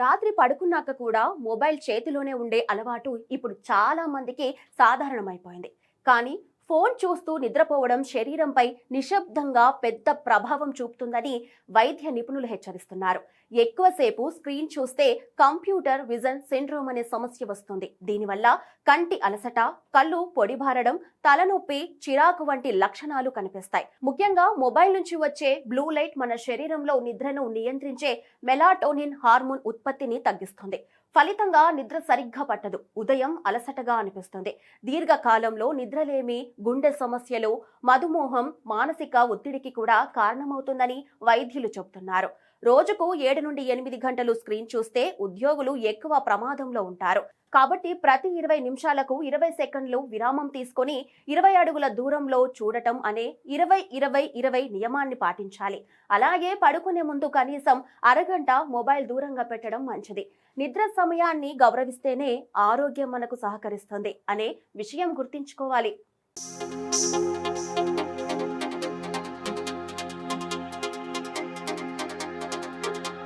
రాత్రి పడుకున్నాక కూడా మొబైల్ చేతిలోనే ఉండే అలవాటు ఇప్పుడు చాలా మందికి సాధారణమైపోయింది. కానీ ఫోన్ చూస్తూ నిద్రపోవడం శరీరంపై నిశ్శబ్దంగా పెద్ద ప్రభావం చూపుతుందని వైద్య నిపుణులు హెచ్చరిస్తున్నారు. ఎక్కువసేపు స్క్రీన్ చూస్తే కంప్యూటర్ విజన్ సిండ్రోమ్ అనే సమస్య వస్తుంది. దీనివల్ల కంటి అలసట, కళ్ళు పొడిబారడం, తలనొప్పి, చిరాకు వంటి లక్షణాలు కనిపిస్తాయి. ముఖ్యంగా మొబైల్ నుంచి వచ్చే బ్లూ లైట్ మన శరీరంలో నిద్రను నియంత్రించే మెలాటోనిన్ హార్మోన్ ఉత్పత్తిని తగ్గిస్తుంది. ఫలితంగా నిద్ర సరిగ్గా పట్టదు. ఉదయం అలసటగా అనిపిస్తుంది. దీర్ఘకాలంలో నిద్రలేమి, గుండె సమస్యలు, మధుమేహం, మానసిక ఒత్తిడికి కూడా కారణమవుతుందని వైద్యులు చెబుతున్నారు. రోజుకు 7 నుండి 8 గంటలు స్క్రీన్ చూస్తే ఉద్యోగులు ఎక్కువ ప్రమాదంలో ఉంటారు. కాబట్టి ప్రతి 20 నిమిషాలకు 20 సెకండ్లు విరామం తీసుకొని 20 అడుగుల దూరంలో చూడటం అనే 20-20-20 నియమాన్ని పాటించాలి. అలాగే పడుకునే ముందు కనీసం అరగంట మొబైల్ దూరంగా పెట్టడం మంచిది. నిద్ర సమయాన్ని గౌరవిస్తేనే ఆరోగ్యం మనకు సహకరిస్తుంది అనే విషయం గుర్తుంచుకోవాలి.